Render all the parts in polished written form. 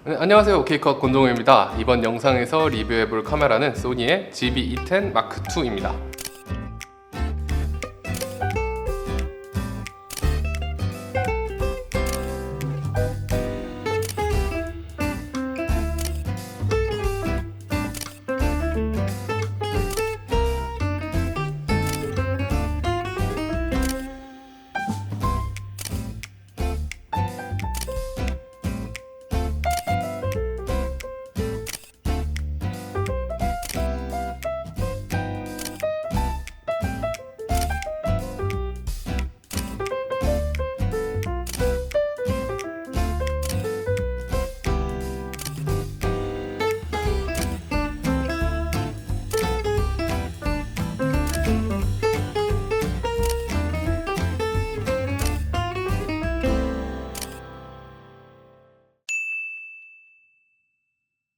네, 안녕하세요. K컷 권종우입니다. 이번 영상에서 리뷰해볼 카메라는 소니의 GB-E10 마크2입니다.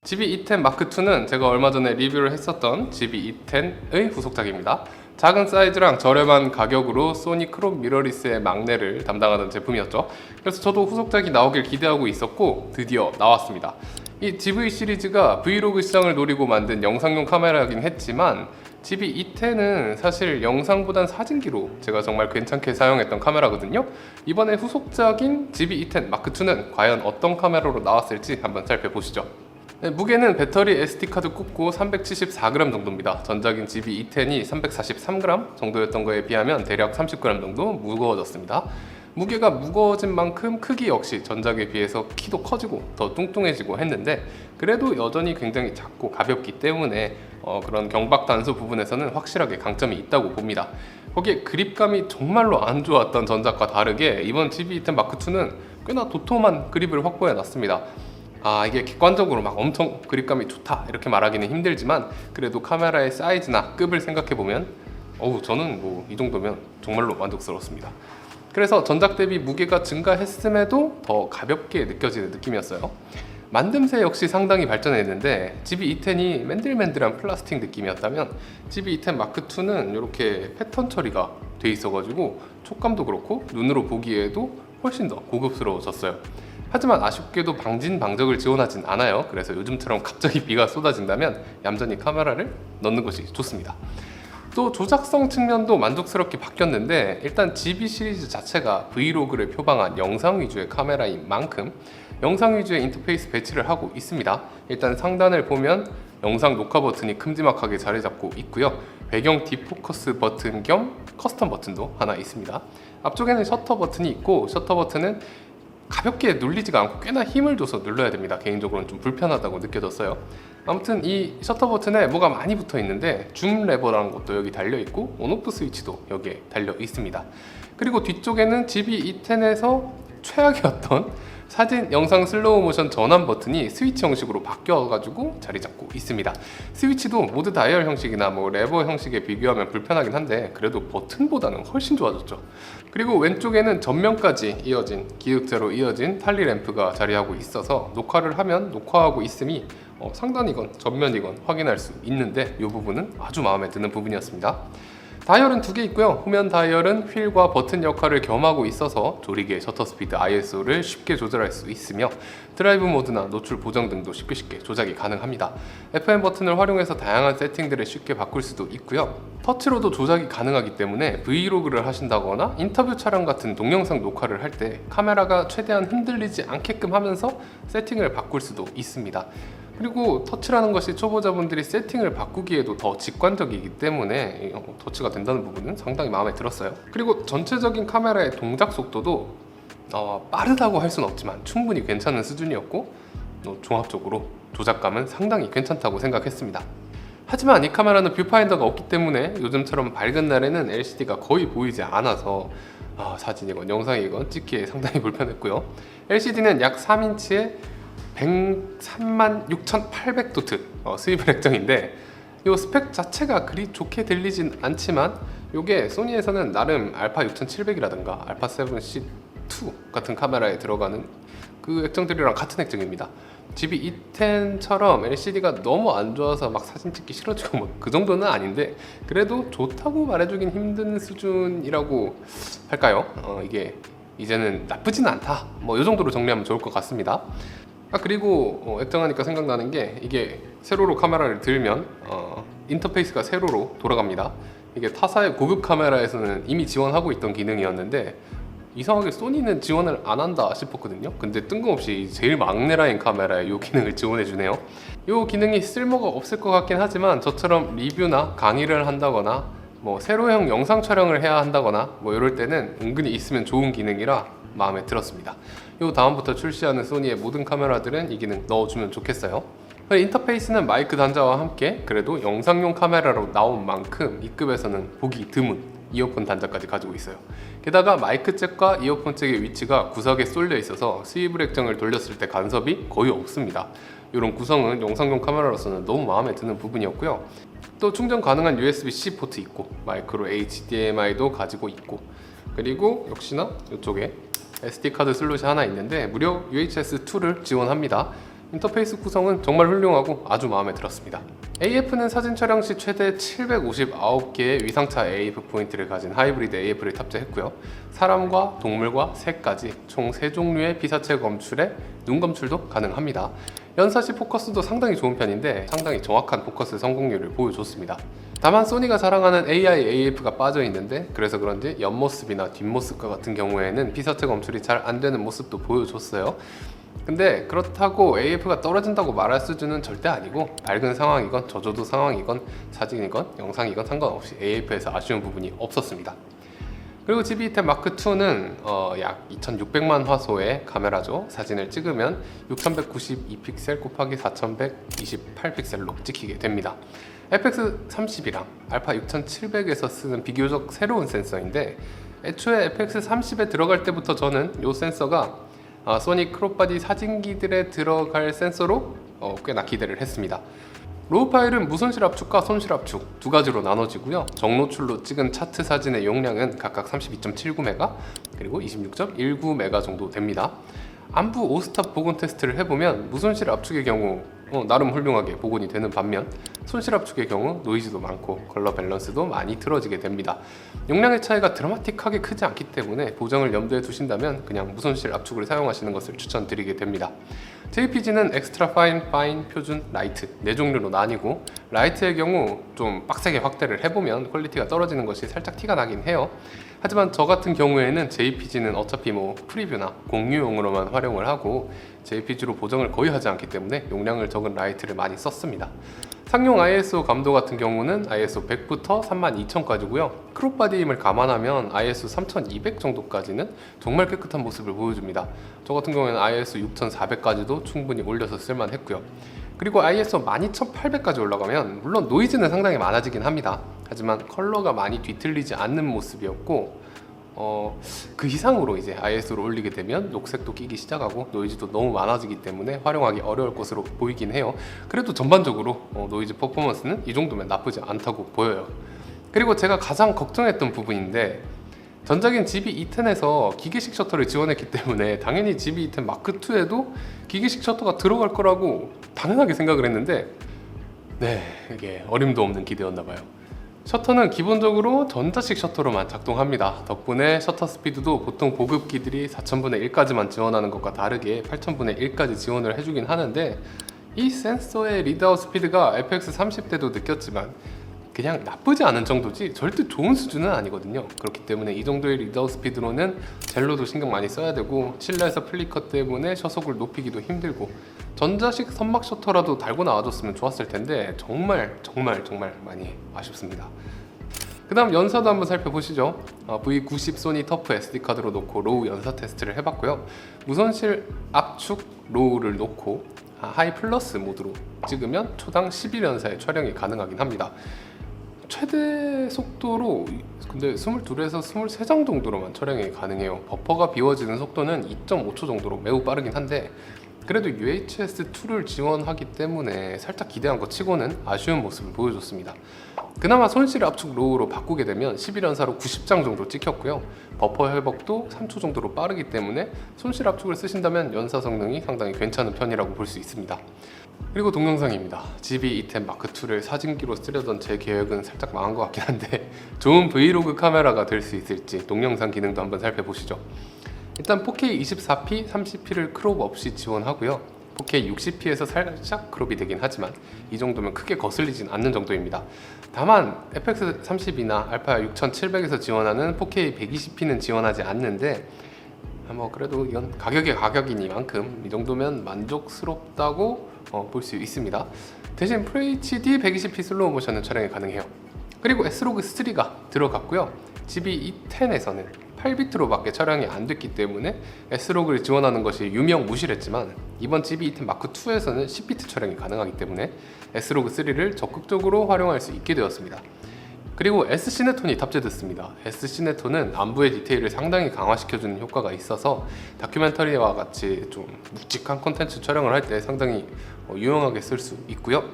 GB-E10 마크2는 제가 얼마 전에 리뷰를 했었던 GB-E10의 후속작입니다. 작은 사이즈랑 저렴한 가격으로 소니 크롭 미러리스의 막내를 담당하던 제품이었죠. 그래서 저도 후속작이 나오길 기대하고 있었고 드디어 나왔습니다. 이 GV 시리즈가 브이로그 시장을 노리고 만든 영상용 카메라이긴 했지만 GB-E10은 사실 영상보단 사진기로 제가 정말 괜찮게 사용했던 카메라거든요. 이번에 후속작인 GB-E10 마크2는 과연 어떤 카메라로 나왔을지 한번 살펴보시죠. 네, 무게는 배터리 SD카드 꽂고 374g 정도입니다. 전작인 GB-E10이 343g 정도였던 거에 비하면 대략 30g 정도 무거워졌습니다. 무게가 무거워진 만큼 크기 역시 전작에 비해서 키도 커지고 더 뚱뚱해지고 했는데 그래도 여전히 굉장히 작고 가볍기 때문에 그런 경박 단수 부분에서는 확실하게 강점이 있다고 봅니다. 거기에 그립감이 정말로 안 좋았던 전작과 다르게 이번 GB-E10 마크2는 꽤나 도톰한 그립을 확보해 놨습니다. 이게 객관적으로 막 엄청 그립감이 좋다 이렇게 말하기는 힘들지만 그래도 카메라의 사이즈나 급을 생각해보면 저는 뭐 이 정도면 정말로 만족스러웠습니다. 그래서 전작 대비 무게가 증가했음에도 더 가볍게 느껴지는 느낌이었어요. 만듦새 역시 상당히 발전했는데 GB-E10이 맨들맨들한 플라스틱 느낌이었다면 GB-E10 마크2는 이렇게 패턴 처리가 돼 있어가지고 촉감도 그렇고 눈으로 보기에도 훨씬 더 고급스러워졌어요. 하지만 아쉽게도 방진방적을 지원하진 않아요. 그래서 요즘처럼 갑자기 비가 쏟아진다면 얌전히 카메라를 넣는 것이 좋습니다. 또 조작성 측면도 만족스럽게 바뀌었는데 일단 GB 시리즈 자체가 브이로그를 표방한 영상 위주의 카메라인 만큼 영상 위주의 인터페이스 배치를 하고 있습니다. 일단 상단을 보면 영상 녹화 버튼이 큼지막하게 자리 잡고 있고요. 배경 디포커스 버튼 겸 커스텀 버튼도 하나 있습니다. 앞쪽에는 셔터 버튼이 있고 셔터 버튼은 가볍게 눌리지가 않고 꽤나 힘을 줘서 눌러야 됩니다. 개인적으로는 좀 불편하다고 느껴졌어요. 아무튼 이 셔터 버튼에 뭐가 많이 붙어 있는데 줌 레버라는 것도 여기 달려 있고 온오프 스위치도 여기에 달려 있습니다. 그리고 뒤쪽에는 GB-E10에서 최악이었던 사진, 영상 슬로우 모션 전환 버튼이 스위치 형식으로 바뀌어가지고 자리 잡고 있습니다. 스위치도 모드 다이얼 형식이나 레버 형식에 비교하면 불편하긴 한데 그래도 버튼보다는 훨씬 좋아졌죠. 그리고 왼쪽에는 전면까지 이어진 기역자로 이어진 탈리 램프가 자리하고 있어서 녹화를 하면 녹화하고 있음이 상단이건 전면이건 확인할 수 있는데 이 부분은 아주 마음에 드는 부분이었습니다. 다이얼은 두 개 있고요. 후면 다이얼은 휠과 버튼 역할을 겸하고 있어서 조리개 셔터 스피드 ISO를 쉽게 조절할 수 있으며 드라이브 모드나 노출 보정 등도 쉽게 조작이 가능합니다. FM 버튼을 활용해서 다양한 세팅들을 쉽게 바꿀 수도 있고요. 터치로도 조작이 가능하기 때문에 브이로그를 하신다거나 인터뷰 촬영 같은 동영상 녹화를 할 때 카메라가 최대한 흔들리지 않게끔 하면서 세팅을 바꿀 수도 있습니다. 그리고 터치라는 것이 초보자분들이 세팅을 바꾸기에도 더 직관적이기 때문에 터치가 된다는 부분은 상당히 마음에 들었어요. 그리고 전체적인 카메라의 동작 속도도 빠르다고 할 수는 없지만 충분히 괜찮은 수준이었고 종합적으로 조작감은 상당히 괜찮다고 생각했습니다. 하지만 이 카메라는 뷰파인더가 없기 때문에 요즘처럼 밝은 날에는 LCD가 거의 보이지 않아서 사진이건 영상이건 찍기에 상당히 불편했고요. LCD는 약 3인치에 136,800도트 수입을 액정인데 이 스펙 자체가 그리 좋게 들리진 않지만 이게 소니에서는 나름 알파 6700이라든가 알파 7C2 같은 카메라에 들어가는 그 액정들이랑 같은 액정입니다. GB-E10처럼 LCD가 너무 안 좋아서 막 사진 찍기 싫어지고 그 정도는 아닌데 그래도 좋다고 말해주긴 힘든 수준이라고 할까요? 이게 이제는 나쁘진 않다 이 정도로 정리하면 좋을 것 같습니다. 그리고 액정하니까 생각나는 게 이게 세로로 카메라를 들면 인터페이스가 세로로 돌아갑니다. 이게 타사의 고급 카메라에서는 이미 지원하고 있던 기능이었는데 이상하게 소니는 지원을 안 한다 싶었거든요. 근데 뜬금없이 제일 막내 라인 카메라에 이 기능을 지원해 주네요. 이 기능이 쓸모가 없을 것 같긴 하지만 저처럼 리뷰나 강의를 한다거나 뭐 세로형 영상 촬영을 해야 한다거나 뭐 이럴 때는 은근히 있으면 좋은 기능이라 마음에 들었습니다. 요 다음부터 출시하는 소니의 모든 카메라들은 이 기능 넣어주면 좋겠어요. 인터페이스는 마이크 단자와 함께 그래도 영상용 카메라로 나온 만큼 이 급에서는 보기 드문 이어폰 단자까지 가지고 있어요. 게다가 마이크 잭과 이어폰 잭의 위치가 구석에 쏠려 있어서 스위블 액정을 돌렸을 때 간섭이 거의 없습니다. 이런 구성은 영상용 카메라로서는 너무 마음에 드는 부분이었고요. 또 충전 가능한 USB-C 포트 있고 마이크로 HDMI도 가지고 있고, 그리고 역시나 이쪽에 SD카드 슬롯이 하나 있는데 무려 UHS-2를 지원합니다. 인터페이스 구성은 정말 훌륭하고 아주 마음에 들었습니다. AF는 사진 촬영 시 최대 759개의 위상차 AF 포인트를 가진 하이브리드 AF를 탑재했고요. 사람과 동물과 새까지 총 3종류의 피사체 검출에 눈 검출도 가능합니다. 연사시 포커스도 상당히 좋은 편인데 상당히 정확한 포커스 성공률을 보여줬습니다. 다만 소니가 자랑하는 AI AF가 빠져 있는데 그래서 그런지 옆모습이나 뒷모습과 같은 경우에는 피사체 검출이 잘 안되는 모습도 보여줬어요. 근데 그렇다고 AF가 떨어진다고 말할 수준은 절대 아니고 밝은 상황이건 저조도 상황이건 사진이건 영상이건 상관없이 AF에서 아쉬운 부분이 없었습니다. 그리고 GB210 마크2는 약 2600만 화소의 카메라죠. 사진을 찍으면 6192픽셀 곱하기 4128픽셀로 찍히게 됩니다. FX30이랑 알파 6700에서 쓰는 비교적 새로운 센서인데 애초에 FX30에 들어갈 때부터 저는 이 센서가 소니 크롭바디 사진기들에 들어갈 센서로 꽤나 기대를 했습니다. 로우 파일은 무손실 압축과 손실 압축 두 가지로 나눠지고요. 정노출로 찍은 차트 사진의 용량은 각각 32.79메가 그리고 26.19메가 정도 됩니다. 안부 5스탑 복원 테스트를 해보면 무손실 압축의 경우 나름 훌륭하게 복원이 되는 반면 손실 압축의 경우 노이즈도 많고 컬러 밸런스도 많이 틀어지게 됩니다. 용량의 차이가 드라마틱하게 크지 않기 때문에 보정을 염두에 두신다면 그냥 무손실 압축을 사용하시는 것을 추천드리게 됩니다. JPG는 엑스트라 파인, 파인, 표준, 라이트 4종류로 나뉘고 라이트의 경우 좀 빡세게 확대를 해보면 퀄리티가 떨어지는 것이 살짝 티가 나긴 해요. 하지만 저 같은 경우에는 JPG는 어차피 뭐 프리뷰나 공유용으로만 활용을 하고 JPG로 보정을 거의 하지 않기 때문에 용량을 적은 라이트를 많이 썼습니다. 상용 ISO 감도 같은 경우는 ISO 100부터 32000까지고요. 크롭바디임을 감안하면 ISO 3200 정도까지는 정말 깨끗한 모습을 보여줍니다. 저 같은 경우에는 ISO 6400까지도 충분히 올려서 쓸만했고요. 그리고 ISO 12800까지 올라가면 물론 노이즈는 상당히 많아지긴 합니다. 하지만 컬러가 많이 뒤틀리지 않는 모습이었고 그 이상으로 이제 ISO를 올리게 되면 녹색도 끼기 시작하고 노이즈도 너무 많아지기 때문에 활용하기 어려울 것으로 보이긴 해요. 그래도 전반적으로 노이즈 퍼포먼스는 이 정도면 나쁘지 않다고 보여요. 그리고 제가 가장 걱정했던 부분인데 전작인 GB210에서 기계식 셔터를 지원했기 때문에 당연히 GB210 마크2에도 기계식 셔터가 들어갈 거라고 당연하게 생각을 했는데 이게 어림도 없는 기대였나 봐요. 셔터는 기본적으로 전자식 셔터로만 작동합니다. 덕분에 셔터 스피드도 보통 고급기들이 4000분의 1까지만 지원하는 것과 다르게 8000분의 1까지 지원을 해주긴 하는데 이 센서의 리드아웃 스피드가 FX30 때도 느꼈지만 그냥 나쁘지 않은 정도지 절대 좋은 수준은 아니거든요. 그렇기 때문에 이 정도의 리드아웃 스피드로는 젤로도 신경 많이 써야 되고 실내에서 플리커 때문에 sho속을 높이기도 힘들고 전자식 선막 셔터라도 달고 나와줬으면 좋았을 텐데 정말 많이 아쉽습니다. 그 다음 연사도 한번 살펴보시죠. V90 소니 터프 SD카드로 놓고 로우 연사 테스트를 해봤고요. 무손실 압축 로우를 놓고 하이 플러스 모드로 찍으면 초당 11연사의 촬영이 가능하긴 합니다. 최대 속도로 근데 22에서 23장 정도로만 촬영이 가능해요. 버퍼가 비워지는 속도는 2.5초 정도로 매우 빠르긴 한데 그래도 UHS-2를 지원하기 때문에 살짝 기대한 것 치고는 아쉬운 모습을 보여줬습니다. 그나마 손실 압축 로우로 바꾸게 되면 11연사로 90장 정도 찍혔고요. 버퍼 회복도 3초 정도로 빠르기 때문에 손실 압축을 쓰신다면 연사 성능이 상당히 괜찮은 편이라고 볼 수 있습니다. 그리고 동영상입니다. GB210 마크2를 사진기로 쓰려던 제 계획은 살짝 망한 것 같긴 한데 좋은 브이로그 카메라가 될 수 있을지 동영상 기능도 한번 살펴보시죠. 일단 4K 24p, 30p를 크롭 없이 지원하고요. 4K 60p에서 살짝 크롭이 되긴 하지만 이 정도면 크게 거슬리진 않는 정도입니다. 다만 FX30이나 알파 6700에서 지원하는 4K 120p는 지원하지 않는데 뭐 그래도 이건 가격이 가격이니만큼 이 정도면 만족스럽다고 볼 수 있습니다. 대신 FHD 120p 슬로우 모션은 촬영이 가능해요. 그리고 S로그3가 들어갔고요. GB210에서는 8비트로밖에 촬영이 안 됐기 때문에 S로그를 지원하는 것이 유명무실했지만 이번 GB210 마크2에서는 10비트 촬영이 가능하기 때문에 S로그3를 적극적으로 활용할 수 있게 되었습니다. 그리고 S-시네톤이 탑재됐습니다. S-시네톤은 안부의 디테일을 상당히 강화시켜주는 효과가 있어서 다큐멘터리와 같이 좀 묵직한 콘텐츠 촬영을 할 때 상당히 유용하게 쓸 수 있고요.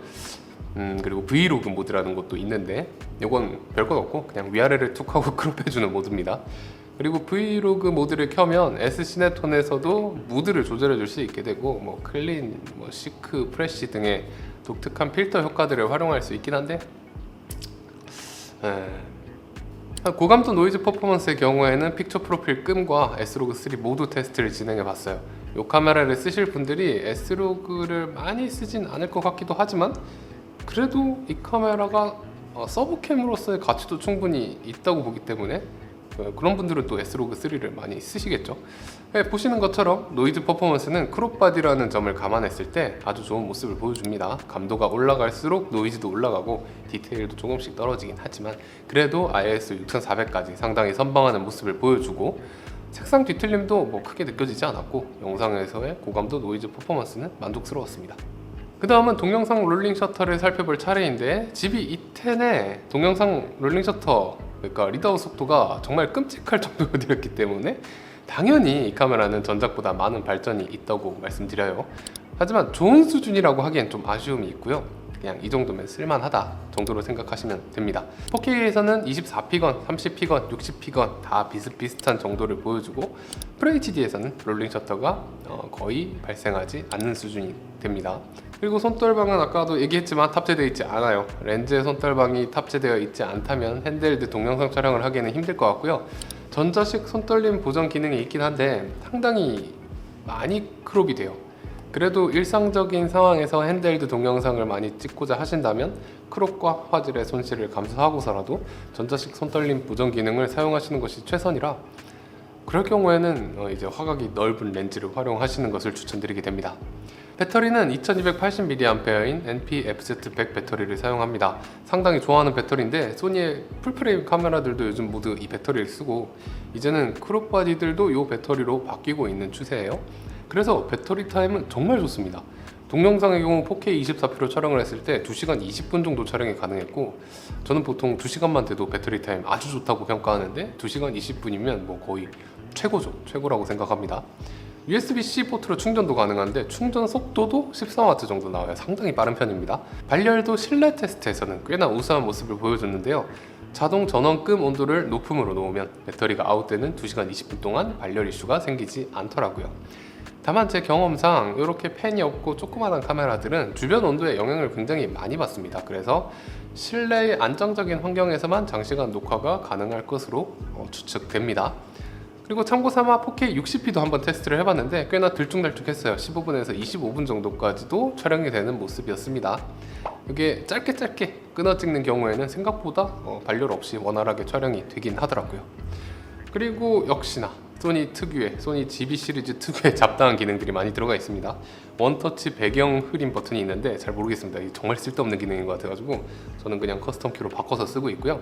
그리고 브이로그 모드라는 것도 있는데 이건 별것 없고 그냥 위아래를 툭 하고 크롭해주는 모드입니다. 그리고 브이로그 모드를 켜면 S-시네톤에서도 무드를 조절해 줄 수 있게 되고 뭐 클린, 뭐 시크, 프레쉬 등의 독특한 필터 효과들을 활용할 수 있긴 한데 고감도 노이즈 퍼포먼스의 경우에는 픽처 프로필 끔과 S로그3 모두 테스트를 진행해 봤어요. 이 카메라를 쓰실 분들이 S로그를 많이 쓰진 않을 것 같기도 하지만 그래도 이 카메라가 서브캠으로서의 가치도 충분히 있다고 보기 때문에 그런 분들은 또 S로그3를 많이 쓰시겠죠. 보시는 것처럼 노이즈 퍼포먼스는 크롭바디라는 점을 감안했을 때 아주 좋은 모습을 보여줍니다. 감도가 올라갈수록 노이즈도 올라가고 디테일도 조금씩 떨어지긴 하지만 그래도 ISO 6400까지 상당히 선방하는 모습을 보여주고 색상 뒤틀림도 뭐 크게 느껴지지 않았고 영상에서의 고감도 노이즈 퍼포먼스는 만족스러웠습니다. 그 다음은 동영상 롤링 셔터를 살펴볼 차례인데 GB210의 동영상 롤링 셔터 그러니까 리드아웃 속도가 정말 끔찍할 정도로 되었기 때문에 당연히 이 카메라는 전작보다 많은 발전이 있다고 말씀드려요. 하지만 좋은 수준이라고 하기엔 좀 아쉬움이 있고요. 그냥 이 정도면 쓸만하다 정도로 생각하시면 됩니다. 4K에서는 24피건, 30피건, 60피건 다 비슷비슷한 정도를 보여주고 FHD에서는 롤링 셔터가 거의 발생하지 않는 수준이 됩니다. 그리고 손떨방은 아까도 얘기했지만 탑재되어 있지 않아요. 렌즈에 손떨방이 탑재되어 있지 않다면 핸드헬드 동영상 촬영을 하기에는 힘들 것 같고요. 전자식 손떨림 보정 기능이 있긴 한데 상당히 많이 크롭이 돼요. 그래도 일상적인 상황에서 핸드헬드 동영상을 많이 찍고자 하신다면 크롭과 화질의 손실을 감수하고서라도 전자식 손떨림 보정 기능을 사용하시는 것이 최선이라 그럴 경우에는 이제 화각이 넓은 렌즈를 활용하시는 것을 추천드리게 됩니다. 배터리는 2280mAh인 NP-FZ100 배터리를 사용합니다. 상당히 좋아하는 배터리인데 소니의 풀프레임 카메라들도 요즘 모두 이 배터리를 쓰고 이제는 크롭바디들도 이 배터리로 바뀌고 있는 추세예요. 그래서 배터리 타임은 정말 좋습니다. 동영상의 경우 4K 24p로 촬영을 했을 때 2시간 20분 정도 촬영이 가능했고 저는 보통 2시간만 돼도 배터리 타임 아주 좋다고 평가하는데 2시간 20분이면 뭐 거의 최고죠. 최고라고 생각합니다. USB-C 포트로 충전도 가능한데 충전 속도도 13W 정도 나와요. 상당히 빠른 편입니다. 발열도 실내 테스트에서는 꽤나 우수한 모습을 보여줬는데요. 자동 전원금 온도를 높음으로 놓으면 배터리가 아웃되는 2시간 20분 동안 발열 이슈가 생기지 않더라고요. 다만 제 경험상 이렇게 팬이 없고 조그만한 카메라들은 주변 온도에 영향을 굉장히 많이 받습니다. 그래서 실내의 안정적인 환경에서만 장시간 녹화가 가능할 것으로 추측됩니다. 그리고 참고삼아 4K 60p도 한번 테스트를 해봤는데 꽤나 들쭉날쭉했어요. 15분에서 25분 정도까지도 촬영이 되는 모습이었습니다. 이게 짧게 끊어 찍는 경우에는 생각보다 발열 없이 원활하게 촬영이 되긴 하더라고요. 그리고 역시나 소니 특유의 소니 GB 시리즈 특유의 잡다한 기능들이 많이 들어가 있습니다. 원터치 배경 흐림 버튼이 있는데 잘 모르겠습니다. 이게 정말 쓸데없는 기능인 것 같아가지고 저는 그냥 커스텀 키로 바꿔서 쓰고 있고요.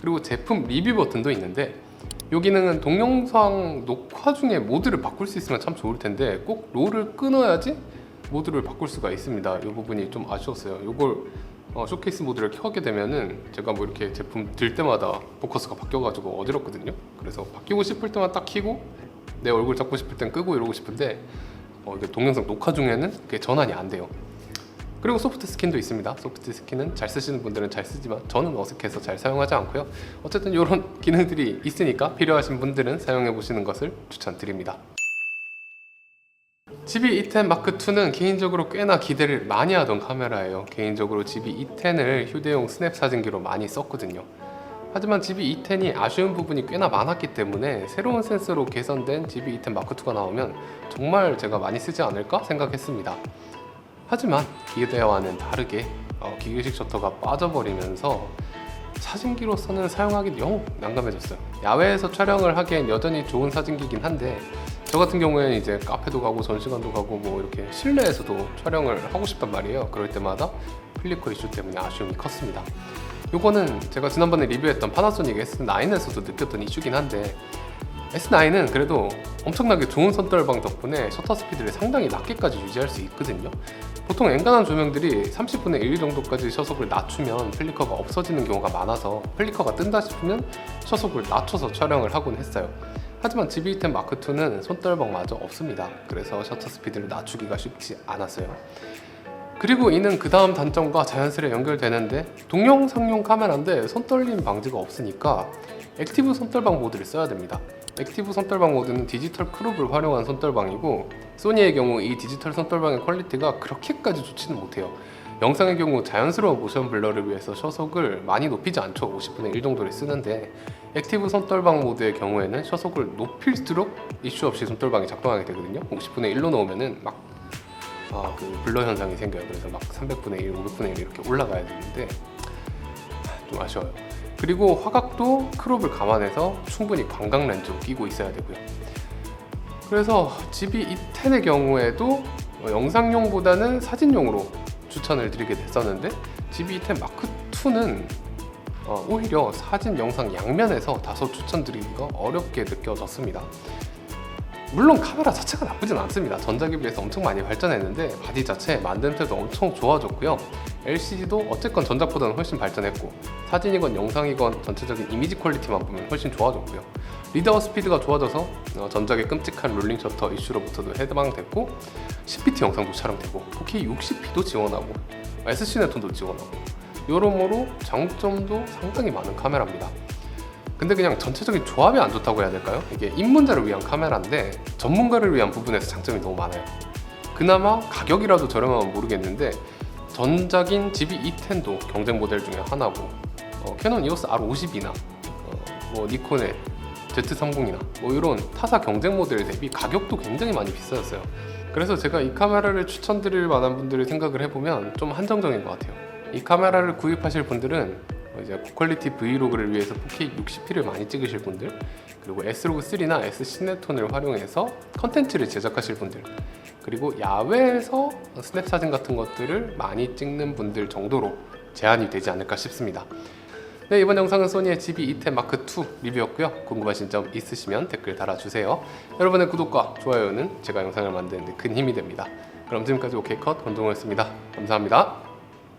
그리고 제품 리뷰 버튼도 있는데 이 기능은 동영상 녹화 중에 모드를 바꿀 수 있으면 참 좋을 텐데 꼭 롤을 끊어야지 모드를 바꿀 수가 있습니다. 이 부분이 좀 아쉬웠어요. 이걸 쇼케이스 모드를 켜게 되면은 제가 뭐 이렇게 제품 들 때마다 포커스가 바뀌어가지고 어지럽거든요. 그래서 바뀌고 싶을 때만 딱 켜고 내 얼굴 잡고 싶을 땐 끄고 이러고 싶은데 이게 동영상 녹화 중에는 그게 전환이 안 돼요. 그리고 소프트 스킨도 있습니다. 소프트 스킨은 잘 쓰시는 분들은 잘 쓰지만 저는 어색해서 잘 사용하지 않고요. 어쨌든 이런 기능들이 있으니까 필요하신 분들은 사용해 보시는 것을 추천드립니다. GB210 마크2는 개인적으로 꽤나 기대를 많이 하던 카메라예요. 개인적으로 GB210을 휴대용 스냅 사진기로 많이 썼거든요. 하지만 GB210이 아쉬운 부분이 꽤나 많았기 때문에 새로운 센서로 개선된 GB210 마크2가 나오면 정말 제가 많이 쓰지 않을까 생각했습니다. 하지만 기대와는 다르게 기계식 셔터가 빠져버리면서 사진기로서는 사용하기 영 난감해졌어요. 야외에서 촬영을 하기엔 여전히 좋은 사진기긴 한데 저 같은 경우에는 이제 카페도 가고 전시관도 가고 뭐 이렇게 실내에서도 촬영을 하고 싶단 말이에요. 그럴 때마다 플리커 이슈 때문에 아쉬움이 컸습니다. 요거는 제가 지난번에 리뷰했던 파나소닉 S9에서도 느꼈던 이슈긴 한데 S9은 그래도 엄청나게 좋은 선떨방 덕분에 셔터 스피드를 상당히 낮게까지 유지할 수 있거든요. 보통 엔간한 조명들이 30분의 1 정도까지 sho속을 낮추면 플리커가 없어지는 경우가 많아서 플리커가 뜬다 싶으면 sho속을 낮춰서 촬영을 하곤 했어요. 하지만 GB210 마크2는 손떨방마저 없습니다. 그래서 셔터 스피드를 낮추기가 쉽지 않았어요. 그리고 이는 그 다음 단점과 자연스레 연결되는데 동영상용 카메라인데 손떨림 방지가 없으니까 액티브 손떨방 모드를 써야 됩니다. 액티브 손떨방 모드는 디지털 크롭을 활용한 손떨방이고 소니의 경우 이 디지털 손떨방의 퀄리티가 그렇게까지 좋지는 못해요. 영상의 경우 자연스러운 모션 블러를 위해서 sho속을 많이 높이지 않죠. 50분의 1 정도를 쓰는데 액티브 손떨방 모드의 경우에는 sho속을 높일수록 이슈 없이 손떨방이 작동하게 되거든요. 50분의 1로 넣으면은 막 그 블러 현상이 생겨요. 그래서 막 300분의 1, 500분의 1 이렇게 올라가야 되는데 좀 아쉬워요. 그리고 화각도 크롭을 감안해서 충분히 광각 렌즈로 끼고 있어야 되고요. 그래서 GB210의 경우에도 영상용보다는 사진용으로 추천을 드리게 됐었는데 GB210 마크2는 오히려 사진, 영상 양면에서 다소 추천드리기가 어렵게 느껴졌습니다. 물론 카메라 자체가 나쁘진 않습니다. 전작에 비해서 엄청 많이 발전했는데 바디 자체 만듦새도 엄청 좋아졌고요. LCD도 어쨌건 전작보다는 훨씬 발전했고 사진이건 영상이건 전체적인 이미지 퀄리티만 보면 훨씬 좋아졌고요. 리더 스피드가 좋아져서 전작의 끔찍한 롤링 셔터 이슈로부터도 해방됐고 10bit 영상도 촬영되고 4K 60p도 지원하고 SC 네톤도 지원하고 여러모로 장점도 상당히 많은 카메라입니다. 근데 그냥 전체적인 조합이 안 좋다고 해야 될까요? 이게 입문자를 위한 카메라인데 전문가를 위한 부분에서 장점이 너무 많아요. 그나마 가격이라도 저렴하면 모르겠는데 전작인 GB210도 경쟁 모델 중에 하나고 캐논 EOS R50이나 뭐 니콘의 Z30이나 뭐 이런 타사 경쟁 모델 대비 가격도 굉장히 많이 비싸졌어요. 그래서 제가 이 카메라를 추천드릴 만한 분들을 생각을 해보면 좀 한정적인 것 같아요. 이 카메라를 구입하실 분들은 이제 고퀄리티 브이로그를 위해서 4K 60p를 많이 찍으실 분들, 그리고 S로그3나 SC네톤을 활용해서 컨텐츠를 제작하실 분들, 그리고 야외에서 스냅 사진 같은 것들을 많이 찍는 분들 정도로 제한이 되지 않을까 싶습니다. 네, 이번 영상은 소니의 GB210 마크2 리뷰였고요. 궁금하신 점 있으시면 댓글 달아주세요. 여러분의 구독과 좋아요는 제가 영상을 만드는 데 큰 힘이 됩니다. 그럼 지금까지 오케이컷 권동호였습니다. 감사합니다.